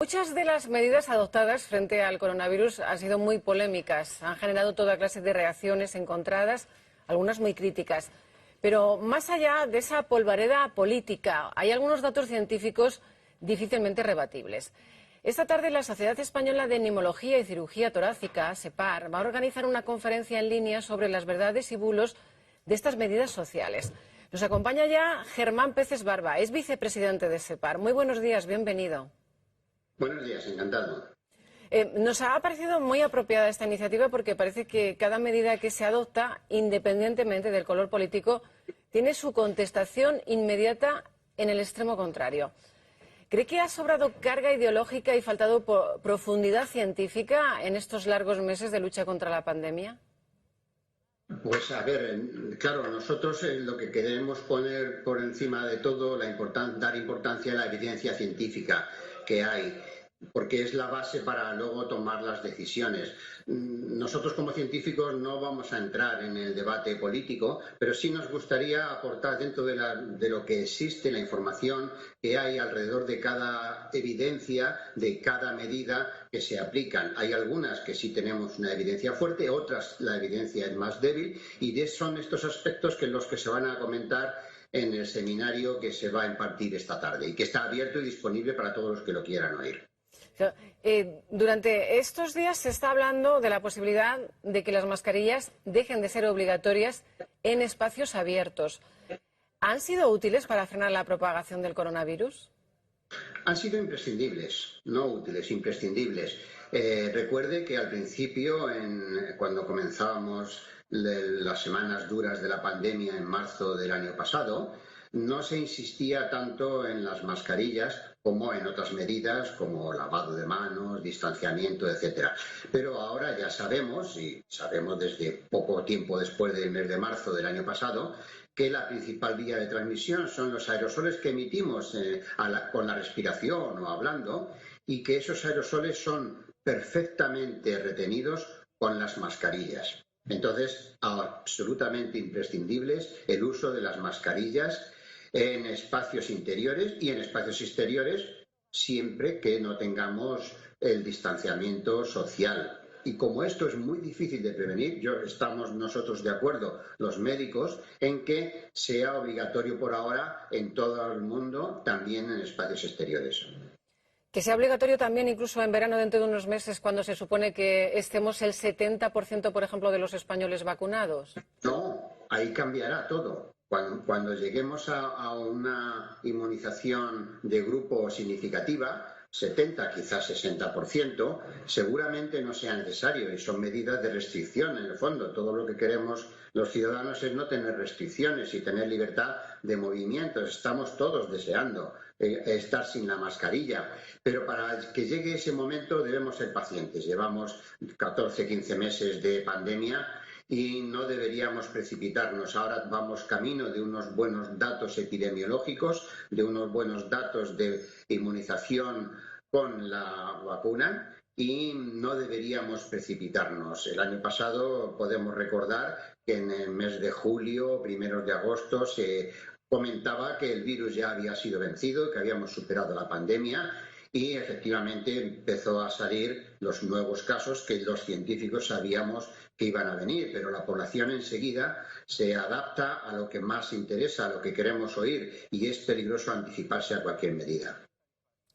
Muchas de las medidas adoptadas frente al coronavirus han sido muy polémicas, han generado toda clase de reacciones encontradas, algunas muy críticas. Pero más allá de esa polvareda política, hay algunos datos científicos difícilmente rebatibles. Esta tarde la Sociedad Española de Neumología y Cirugía Torácica, SEPAR, va a organizar una conferencia en línea sobre las verdades y bulos de estas medidas sociales. Nos acompaña ya Germán Peces Barba, es vicepresidente de SEPAR. Muy buenos días, bienvenido. Buenos días, encantado. Nos ha parecido muy apropiada esta iniciativa porque parece que cada medida que se adopta, independientemente del color político, tiene su contestación inmediata en el extremo contrario. ¿Cree que ha sobrado carga ideológica y faltado profundidad científica en estos largos meses de lucha contra la pandemia? Pues a ver, claro, nosotros lo que queremos poner por encima de todo, dar importancia a la evidencia científica que hay, porque es la base para luego tomar las decisiones. Nosotros como científicos no vamos a entrar en el debate político, pero sí nos gustaría aportar dentro de lo que existe, la información que hay alrededor de cada evidencia, de cada medida que se aplican. Hay algunas que sí tenemos una evidencia fuerte, otras la evidencia es más débil, y son estos aspectos los que se van a comentar en el seminario que se va a impartir esta tarde y que está abierto y disponible para todos los que lo quieran oír. Durante estos días se está hablando de la posibilidad de que las mascarillas dejen de ser obligatorias en espacios abiertos. ¿Han sido útiles para frenar la propagación del coronavirus? Han sido imprescindibles, no útiles, imprescindibles. Recuerde que al principio, cuando comenzábamos las semanas duras de la pandemia en marzo del año pasado, no se insistía tanto en las mascarillas como en otras medidas como lavado de manos, distanciamiento, etcétera. Pero ahora ya sabemos, y sabemos desde poco tiempo después del mes de marzo del año pasado, que la principal vía de transmisión son los aerosoles que emitimos con la respiración o hablando, y que esos aerosoles son perfectamente retenidos con las mascarillas. Entonces, absolutamente imprescindibles el uso de las mascarillas en espacios interiores y en espacios exteriores, siempre que no tengamos el distanciamiento social. Y como esto es muy difícil de prevenir, estamos nosotros de acuerdo, los médicos, en que sea obligatorio por ahora en todo el mundo, también en espacios exteriores. Que sea obligatorio también incluso en verano dentro de unos meses, cuando se supone que estemos el 70%, por ejemplo, de los españoles vacunados. No, ahí cambiará todo. Cuando lleguemos a una inmunización de grupo significativa, 70, quizás 60%, seguramente no sea necesario, y son medidas de restricción en el fondo. Todo lo que queremos los ciudadanos es no tener restricciones y tener libertad de movimientos. Estamos todos deseando estar sin la mascarilla, pero para que llegue ese momento debemos ser pacientes. Llevamos 14, 15 meses de pandemia y no deberíamos precipitarnos. Ahora vamos camino de unos buenos datos epidemiológicos, de unos buenos datos de inmunización con la vacuna, y no deberíamos precipitarnos. El año pasado podemos recordar que en el mes de julio, primeros de agosto, se comentaba que el virus ya había sido vencido, que habíamos superado la pandemia, y efectivamente empezó a salir los nuevos casos que los científicos sabíamos que iban a venir, pero la población enseguida se adapta a lo que más interesa, a lo que queremos oír, y es peligroso anticiparse a cualquier medida.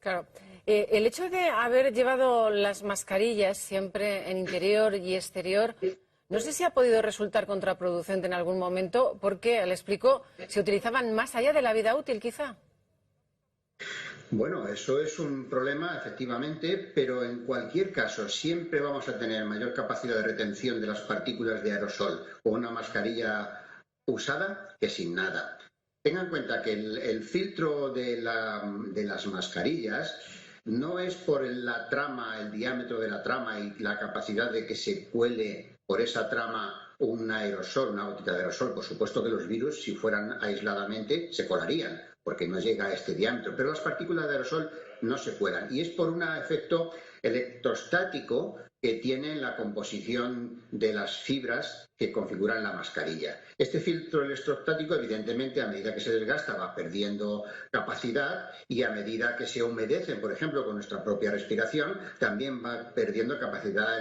Claro. El hecho de haber llevado las mascarillas siempre en interior y exterior, no sé si ha podido resultar contraproducente en algún momento, porque, le explico, se utilizaban más allá de la vida útil, quizá. Bueno, eso es un problema, efectivamente, pero en cualquier caso siempre vamos a tener mayor capacidad de retención de las partículas de aerosol con una mascarilla usada que sin nada. Tengan en cuenta que el filtro de las mascarillas no es por la trama, el diámetro de la trama y la capacidad de que se cuele por esa trama un aerosol, una gotita de aerosol. Por supuesto que los virus, si fueran aisladamente, se colarían, porque no llega a este diámetro. Pero las partículas de aerosol no se puedan. Y es por un efecto electrostático que tiene en la composición de las fibras que configuran la mascarilla. Este filtro electrostático, evidentemente, a medida que se desgasta, va perdiendo capacidad, y a medida que se humedecen, por ejemplo, con nuestra propia respiración, también va perdiendo capacidad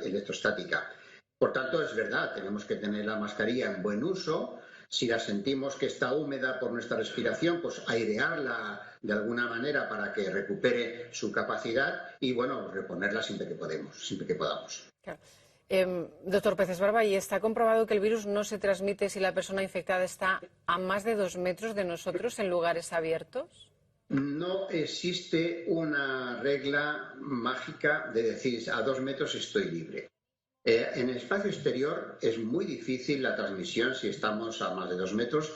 electrostática. Por tanto, es verdad, tenemos que tener la mascarilla en buen uso. Si la sentimos que está húmeda por nuestra respiración, pues airearla de alguna manera para que recupere su capacidad y, bueno, reponerla siempre que podamos. Claro. Doctor Peces Barba, ¿y está comprobado que el virus no se transmite si la persona infectada está a más de 2 metros de nosotros en lugares abiertos? No existe una regla mágica de decir a 2 metros estoy libre. En el espacio exterior es muy difícil la transmisión si estamos a más de 2 metros,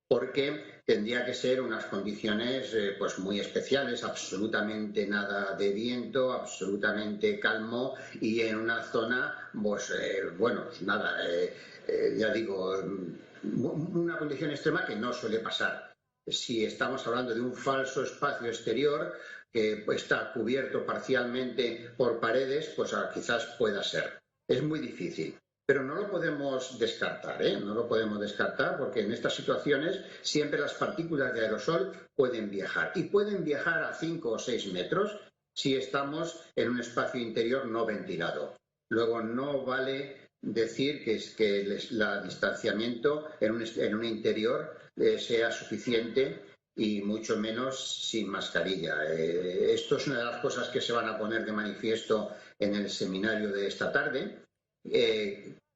porque tendría que ser unas condiciones pues muy especiales, absolutamente nada de viento, absolutamente calmo, y en una zona, pues nada, ya digo, una condición extrema que no suele pasar. Si estamos hablando de un falso espacio exterior que está cubierto parcialmente por paredes, pues quizás pueda ser. Es muy difícil, pero no lo podemos descartar, ¿eh? No lo podemos descartar, porque en estas situaciones siempre las partículas de aerosol pueden viajar, y pueden viajar a 5 o 6 metros si estamos en un espacio interior no ventilado. Luego, no vale decir que el distanciamiento en un interior sea suficiente, y mucho menos sin mascarilla. Esto es una de las cosas que se van a poner de manifiesto en el seminario de esta tarde.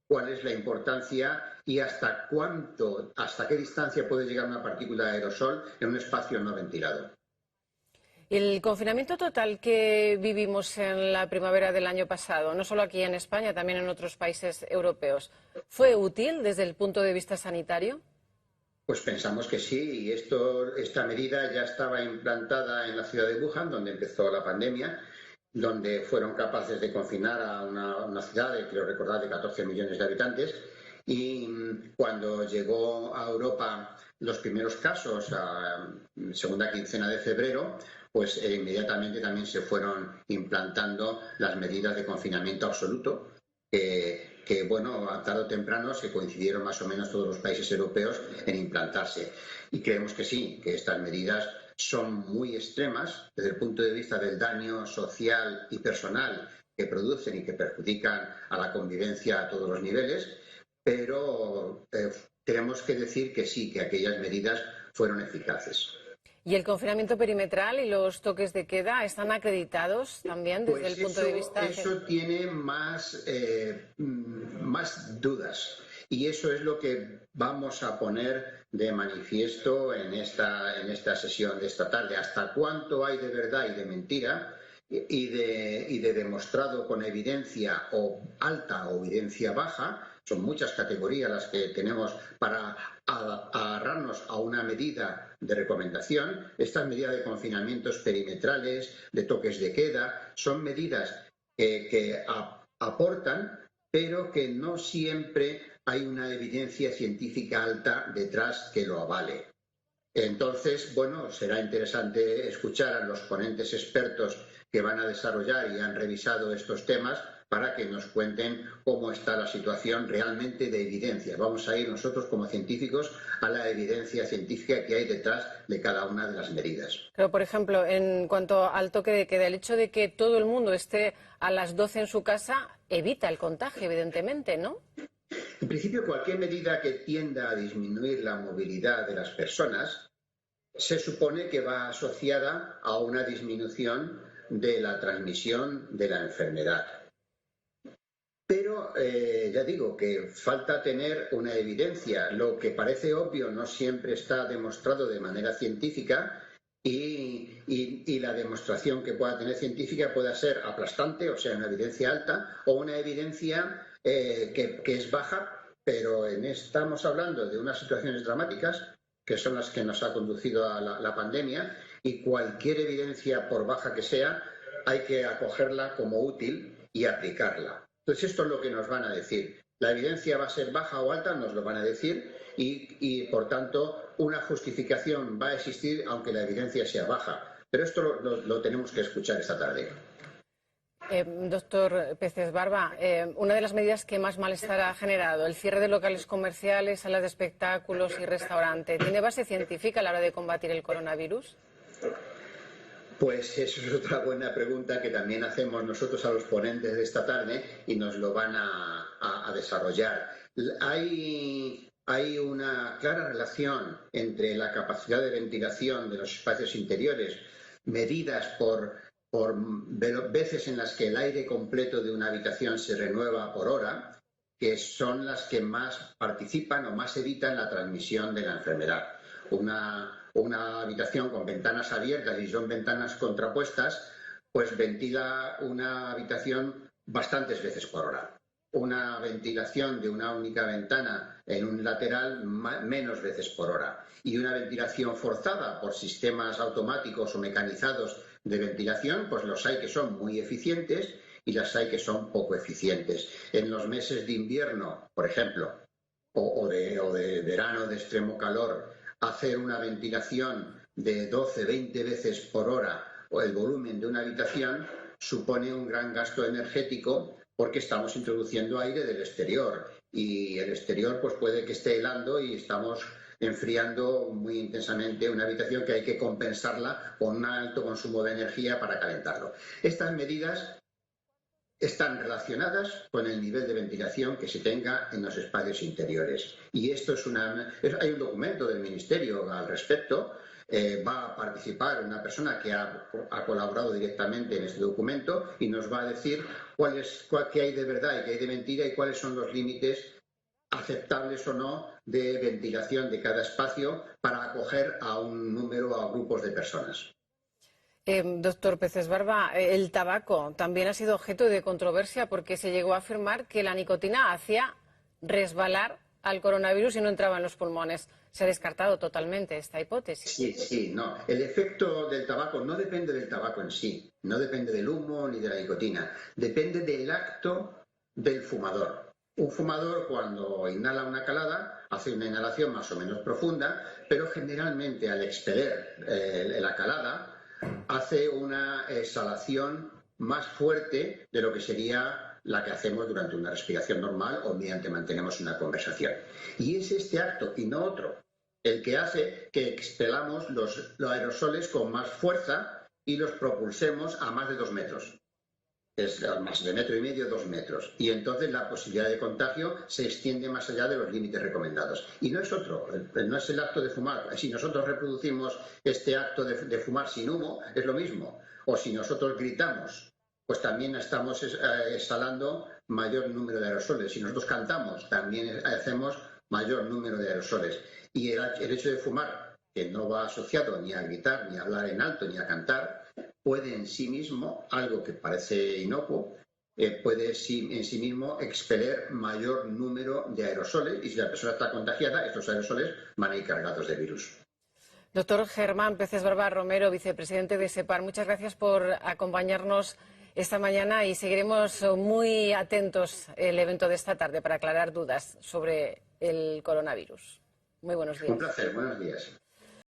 Cuál es la importancia y hasta qué distancia puede llegar una partícula de aerosol en un espacio no ventilado. El confinamiento total que vivimos en la primavera del año pasado, no solo aquí en España, también en otros países europeos, ¿fue útil desde el punto de vista sanitario? Pues pensamos que sí, y esta medida ya estaba implantada en la ciudad de Wuhan, donde empezó la pandemia, donde fueron capaces de confinar a una ciudad de, creo recordar, de 14 millones de habitantes. Y cuando llegó a Europa los primeros casos, a segunda quincena de febrero, pues inmediatamente también se fueron implantando las medidas de confinamiento absoluto, que bueno, tarde o temprano se coincidieron más o menos todos los países europeos en implantarse. Y creemos que sí, que estas medidas son muy extremas desde el punto de vista del daño social y personal que producen y que perjudican a la convivencia a todos los niveles, pero tenemos que decir que sí, que aquellas medidas fueron eficaces. ¿Y el confinamiento perimetral y los toques de queda están acreditados también desde el punto de vista? Eso tiene más dudas, y eso es lo que vamos a poner de manifiesto en esta sesión de esta tarde. ¿Hasta cuánto hay de verdad y de mentira y de demostrado con evidencia o alta o evidencia baja? Son muchas categorías las que tenemos para agarrarnos a una medida de recomendación. Estas medidas de confinamientos perimetrales, de toques de queda, son medidas que aportan, pero que no siempre hay una evidencia científica alta detrás que lo avale. Entonces, bueno, será interesante escuchar a los ponentes expertos que van a desarrollar y han revisado estos temas para que nos cuenten cómo está la situación realmente de evidencia. Vamos a ir nosotros como científicos a la evidencia científica que hay detrás de cada una de las medidas. Pero, por ejemplo, en cuanto al toque de queda, el hecho de que todo el mundo esté a las 12 en su casa evita el contagio, evidentemente, ¿no? En principio, cualquier medida que tienda a disminuir la movilidad de las personas se supone que va asociada a una disminución de la transmisión de la enfermedad. Pero ya digo que falta tener una evidencia. Lo que parece obvio no siempre está demostrado de manera científica, y la demostración que pueda tener científica pueda ser aplastante, o sea, una evidencia alta, o una evidencia que es baja, pero estamos hablando de unas situaciones dramáticas que son las que nos ha conducido a la pandemia, y cualquier evidencia, por baja que sea, hay que acogerla como útil y aplicarla. Entonces, esto es lo que nos van a decir. La evidencia va a ser baja o alta, nos lo van a decir, y por tanto, una justificación va a existir aunque la evidencia sea baja. Pero esto lo tenemos que escuchar esta tarde. Doctor Peces Barba, una de las medidas que más malestar ha generado, el cierre de locales comerciales, salas de espectáculos y restaurantes, ¿tiene base científica a la hora de combatir el coronavirus? Pues eso es otra buena pregunta que también hacemos nosotros a los ponentes de esta tarde y nos lo van a desarrollar. Hay una clara relación entre la capacidad de ventilación de los espacios interiores, medidas por veces en las que el aire completo de una habitación se renueva por hora, que son las que más participan o más evitan la transmisión de la enfermedad. Una habitación con ventanas abiertas y son ventanas contrapuestas, pues ventila una habitación bastantes veces por hora. Una ventilación de una única ventana en un lateral menos veces por hora. Y una ventilación forzada por sistemas automáticos o mecanizados de ventilación, pues los hay que son muy eficientes y las hay que son poco eficientes. En los meses de invierno, por ejemplo, o de verano de extremo calor, hacer una ventilación de 12-20 veces por hora o el volumen de una habitación supone un gran gasto energético porque estamos introduciendo aire del exterior y el exterior pues puede que esté helando y estamos enfriando muy intensamente una habitación que hay que compensarla con un alto consumo de energía para calentarlo. Estas medidas están relacionadas con el nivel de ventilación que se tenga en los espacios interiores. Y esto hay un documento del Ministerio al respecto. Va a participar una persona que ha colaborado directamente en este documento y nos va a decir qué hay de verdad y qué hay de mentira y cuáles son los límites aceptables o no de ventilación de cada espacio para acoger a un número, a grupos de personas. Doctor Peces Barba, el tabaco también ha sido objeto de controversia porque se llegó a afirmar que la nicotina hacía resbalar al coronavirus y no entraba en los pulmones. ¿Se ha descartado totalmente esta hipótesis? Sí, no. El efecto del tabaco no depende del tabaco en sí, no depende del humo ni de la nicotina, depende del acto del fumador. Un fumador cuando inhala una calada hace una inhalación más o menos profunda, pero generalmente al expeler la calada hace una exhalación más fuerte de lo que sería la que hacemos durante una respiración normal o mediante mantenemos una conversación. Y es este acto y no otro el que hace que expelamos los aerosoles con más fuerza y los propulsemos a más de 2 metros. Es más de 1,5 metros, 2 metros. Y entonces la posibilidad de contagio se extiende más allá de los límites recomendados. Y no es otro, no es el acto de fumar. Si nosotros reproducimos este acto de fumar sin humo, es lo mismo. O si nosotros gritamos, pues también estamos exhalando mayor número de aerosoles. Si nosotros cantamos, también hacemos mayor número de aerosoles. Y el hecho de fumar, que no va asociado ni a gritar, ni a hablar en alto, ni a cantar, puede en sí mismo, algo que parece inocuo, puede en sí mismo expeler mayor número de aerosoles y si la persona está contagiada, estos aerosoles van a ir cargados de virus. Doctor Germán Peces Barba Romero, vicepresidente de SEPAR, muchas gracias por acompañarnos esta mañana y seguiremos muy atentos el evento de esta tarde para aclarar dudas sobre el coronavirus. Muy buenos días. Un placer, buenos días.